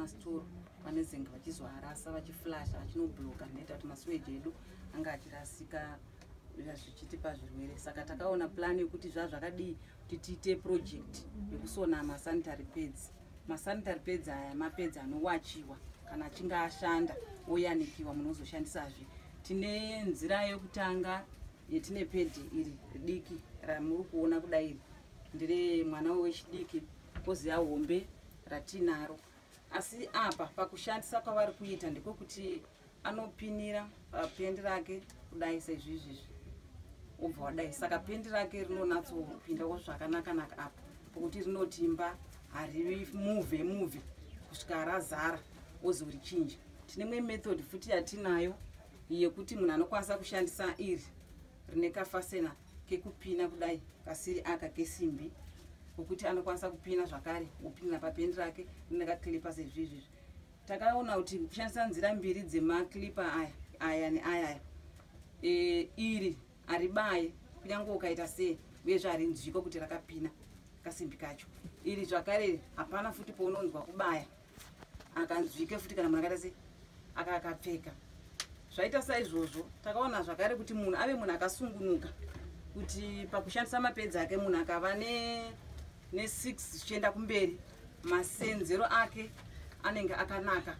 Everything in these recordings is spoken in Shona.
mastoro vanozenga vachizoarasa vachiflasha vachinobloka neta kuti masiweji edu anga achirasika zvichitipa zvirwere. Saka takaona plan yekuti zvazvakadii kuti tiite project yekusona masanitary pads. Masanitary pads aya mapads anowachiwa kana achinge ashanda oyanikiwa munozoshandisazve. Tine nzira yekutanga yetine pad iri diki ramuri kuona kudai ndire mwana wechidiki koziya hombe ratinaro. Asi apa pakushandisa kwavari kuita ndikokuti anopinira pendi rake kudai sezvizvi obva wadai. Saka pendi rake rinonatsopindawo zvakanaka apa pokuti rinotimba harivi muvhe kusvika razara ozorichinja. Tine imwe method futi yatinayo yekuti munhu anokwanisa kushandisa iri rine kafasena kekupina kudai kasiri aka kesimbi kuti anokwanisa kupina zvakare kupinira papendi rake rine kaklipa sezvizvi. Takaona kuti kushandisa nzira mbiri dzemaklipa aya neaya iri aribaye kunyange ukaita sei uyezve harinzviko kuti rakapina kasimbi kacho. Iri zvakare hapana futi pounonzwa kubaya akanzvike futi kana munhu akaita sei akapfeka. Zvaita saizvozvo takaona zvakare kuti munhu ave munhu akasungunuka kuti pakushandisa mapedzi ake munhu akava ne6 zvichienda kumberi masenzero ake anenge akanaka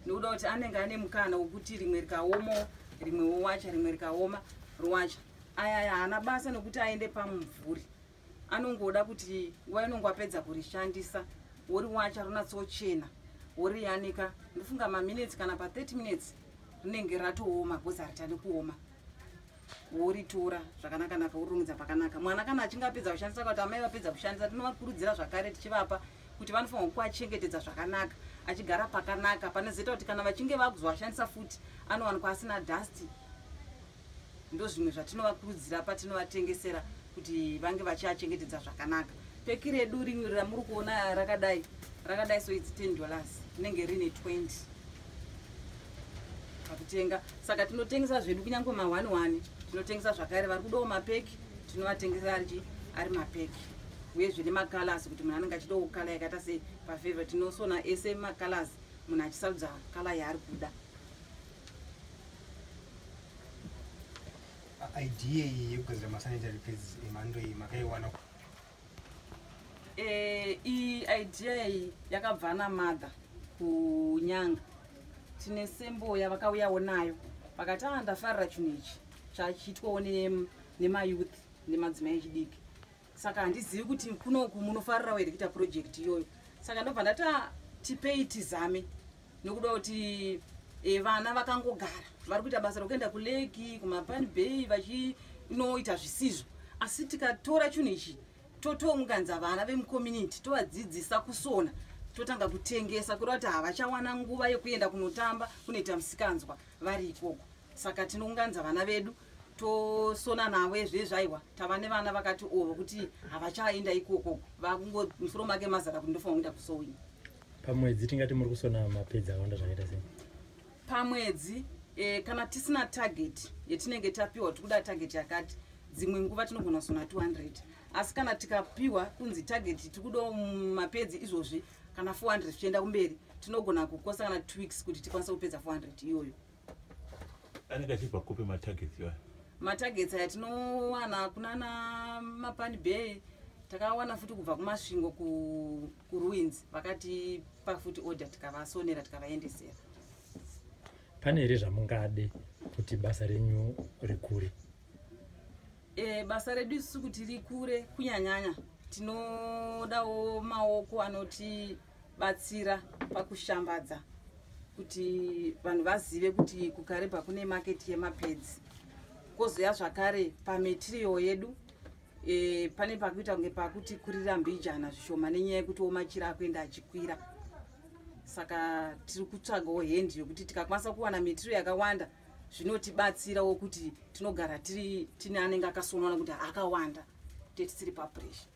nekuda kuti anenge ane mukana wekuti rimwe rikaoma rimwe wowacha rimwe rikaoma rowacha. Aya haana basa nokuti aende pamumvuri, anongoda kuti nguva inongo apedza kurishandisa woriwacha ronatsochena woriyanika. Ndofunga maminutes kana pa30 minutes rinenge ratooma bhozi haritani kuoma. Woritora zvakanaka worirongedza pakanaka. Mwana kana achinge apedza kushandisa kuti amai vapedza kushandisa tinovakurudzira zvakare tichivapa kuti vanofanirwa kuachengetedza zvakanaka achigara pakanaka panozoita kuti kana vachinge vakuzovashandisa futi anowanikwa asina dust. Ndozvimwe zvatinovakurudzira patinovatengesera kuti vange vachiachengetedza zvakanaka. Peki redu rimwe ramuri kuona rakadai so it's $10 rinenge rine 20 pakutenga. Saka tinotengesa zvedu kunyange ma1 tinotengesa zvakare. Vari kudawo mapeki tinovatengesa ari mapeki uye zvine macolors kuti munhu anenge achidawo kala yakaita sei pafavor tinosona ese macolors munhu achisarudza kala yaari kuda. Idea yekugadzira masanitary pads emhando iyi makaiwana? Iyi idea iyi yakabva namadha kunyanga. Tine sembo yavakauyawo nayo vakati ndafarira chinhu ichi chachiitwawo nemayouth nemadzimai echidiki. Saka handizivi kuti kunoku munofarirawo here kuita project iyoyo. Saka ndobva ndati tipei tizame nokuda kuti vana vakangogara vari kuita basa rokuenda kuleki kumapani bay vachinoita zvisizvo. Asi tikatora chinhu ichi totounganidza vana vemucommunity tovadzidzisa kusona totanga kutengesa kureva kuti havachawana nguva yekuenda kunotamba kunoita musikanzwa vari ikoko. Saka tinounganidza vana vedu tosona navo ezvezvaiwa tava nevana vakati ovo kuti havachaenda ikoko vakungomusoro make mazara kuti ndofanira kuenda kusowini. Pamwedzi tingati muri kusona mapedzi akawanda zvakaita sei? Pamwedzi kana tisina target yetinenge tapiwa tikuda target yakati dzimwe nguva tinogona kusona 200. Asi kana tikapiwa kunzi target tikudawo mapedzi izvozvi kana 400 zvichienda kumberi tinogona kukosa kana 2 weeks kuti tikwanise kupedza 400 iyoyo. Anenge achibva kupi matargets iwayo? Matargets aya tinowana kunana mapani bay, takawana futi kubva kumasvingo kuruins vakati pafuti order tikavasonera tikavaendesera. Pane here zvamungade kuti basa renyu rikure? Basa redu isusu kuti rikure kunyanyanya tinodawo maoko anotibatsira pakushambadza kuti vanhu vazive kuti kuKareba kune market yemapads. Kozoya zvakare pamaterial yedu pane pakuita kunge pakuti kurira mbijana zvishoma nenyaya yekuti machira akuenda achikwira. Saka tiri kutsvagawo hendi yokuti tikakwanisa kuwana material yakawanda zvinotibatsirawo kuti tinogara tine anenge akasonwa kuti akawanda tisiri papressure.